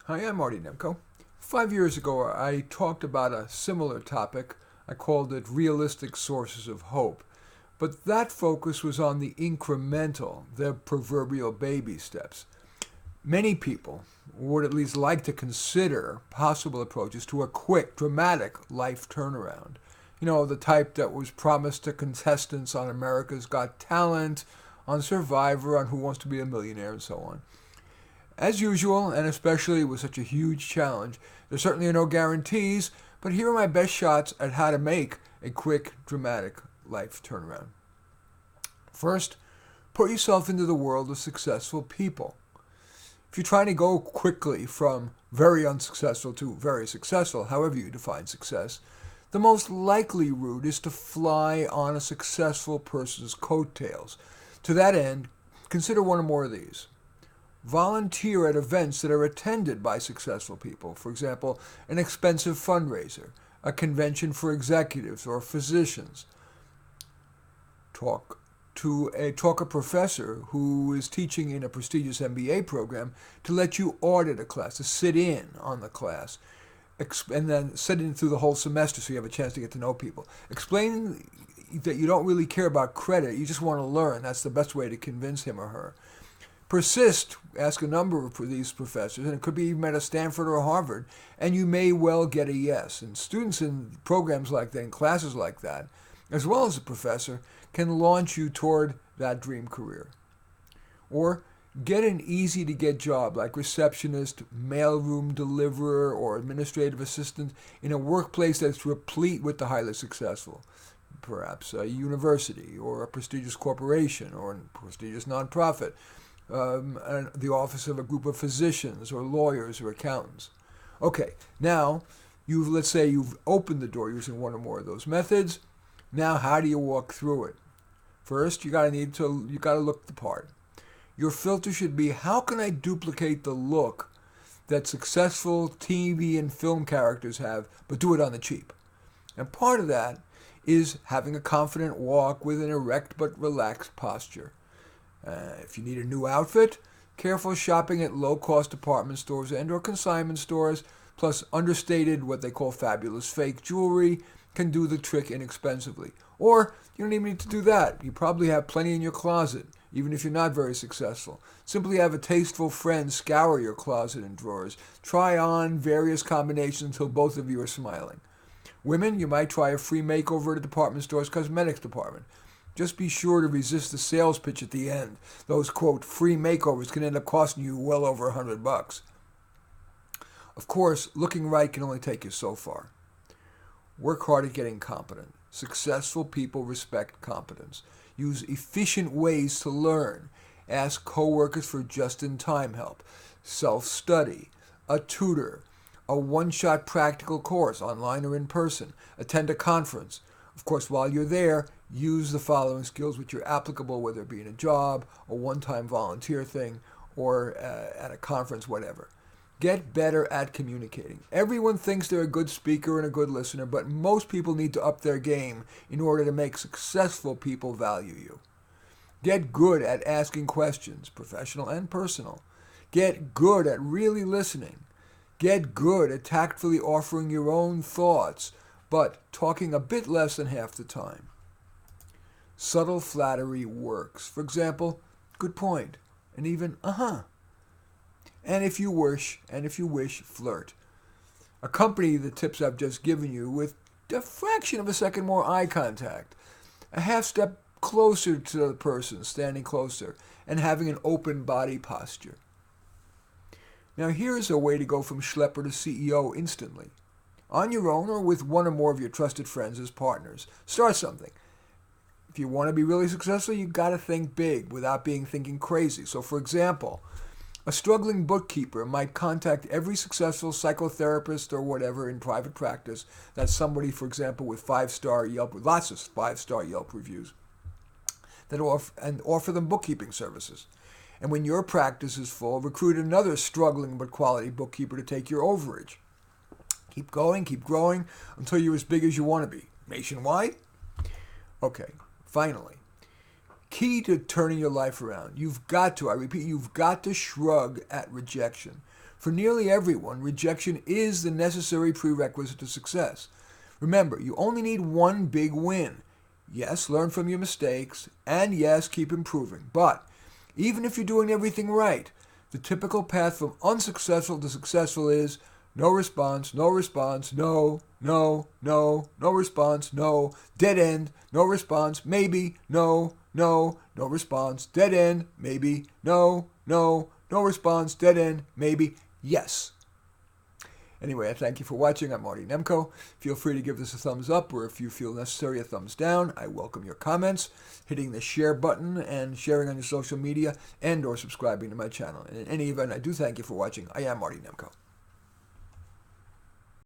Hi, I'm Marty Nemko. 5 years ago, I talked about a similar topic. I called it realistic sources of hope. But that focus was on the incremental, the proverbial baby steps. Many people would at least like to consider possible approaches to a quick, dramatic life turnaround. You know, the type that was promised to contestants on America's Got Talent, on Survivor, on Who Wants to Be a Millionaire, and so on. As usual, and especially with such a huge challenge, there certainly are no guarantees, but here are my best shots at how to make a quick, dramatic life turnaround. First, put yourself into the world of successful people. If you're trying to go quickly from very unsuccessful to very successful, however you define success, the most likely route is to fly on a successful person's coattails. To that end, consider one or more of these. Volunteer at events that are attended by successful people. For example, an expensive fundraiser, a convention for executives or physicians. Talk a professor who is teaching in a prestigious MBA program to let you audit a class, to sit in on the class, and then sit in through the whole semester so you have a chance to get to know people. Explain that you don't really care about credit, you just want to learn. That's the best way to convince him or her. Persist, ask a number of these professors, and it could be even at a Stanford or Harvard, and you may well get a yes. And students in programs like that, in classes like that, as well as a professor, can launch you toward that dream career. Or get an easy-to-get job like receptionist, mailroom deliverer, or administrative assistant in a workplace that's replete with the highly successful. Perhaps a university, or a prestigious corporation, or a prestigious nonprofit. The office of a group of physicians or lawyers or accountants. Okay, now let's say you've opened the door using one or more of those methods. Now, how do you walk through it? First, you gotta look the part. Your filter should be, how can I duplicate the look that successful TV and film characters have, but do it on the cheap? And part of that is having a confident walk with an erect but relaxed posture. If you need a new outfit, careful shopping at low-cost department stores and or consignment stores, plus understated, what they call fabulous fake jewelry, can do the trick inexpensively. Or you don't even need to do that. You probably have plenty in your closet, even if you're not very successful. Simply have a tasteful friend scour your closet and drawers. Try on various combinations until both of you are smiling. Women, you might try a free makeover at a department store's cosmetics department. Just be sure to resist the sales pitch at the end. Those, quote, free makeovers can end up costing you well over $100. Of course, looking right can only take you so far. Work hard at getting competent. Successful people respect competence. Use efficient ways to learn. Ask coworkers for just-in-time help. Self-study. A tutor. A one-shot practical course, online or in person. Attend a conference. Of course, while you're there, use the following skills which are applicable, whether it be in a job, a one-time volunteer thing, or at a conference, whatever. Get better at communicating. Everyone thinks they're a good speaker and a good listener, but most people need to up their game in order to make successful people value you. Get good at asking questions, professional and personal. Get good at really listening. Get good at tactfully offering your own thoughts, but talking a bit less than half the time. Subtle flattery works. For example, good point, and even uh-huh. And if you wish, flirt. Accompany the tips I've just given you with a fraction of a second more eye contact, a half step closer to the person, standing closer, and having an open body posture. Now here's a way to go from schlepper to CEO instantly. On your own or with one or more of your trusted friends as partners. Start something. If you want to be really successful, you've got to think big without thinking crazy. So for example, a struggling bookkeeper might contact every successful psychotherapist or whatever in private practice. That's somebody, for example, with lots of five-star Yelp reviews, that offer them bookkeeping services. And when your practice is full, recruit another struggling but quality bookkeeper to take your overage. Keep going, keep growing, until you're as big as you want to be. Nationwide? Okay, finally. Key to turning your life around. I repeat, you've got to shrug at rejection. For nearly everyone, rejection is the necessary prerequisite to success. Remember, you only need one big win. Yes, learn from your mistakes, and yes, keep improving. But even if you're doing everything right, the typical path from unsuccessful to successful is no response, no response, no, no, no, no response, no, dead end, no response, maybe, no, no, no response, dead end, maybe, no, no, no response, dead end, maybe, yes. Anyway, I thank you for watching. I'm Marty Nemko. Feel free to give this a thumbs up, or if you feel necessary, a thumbs down. I welcome your comments, hitting the share button and sharing on your social media, and or subscribing to my channel. And in any event, I do thank you for watching. I am Marty Nemko.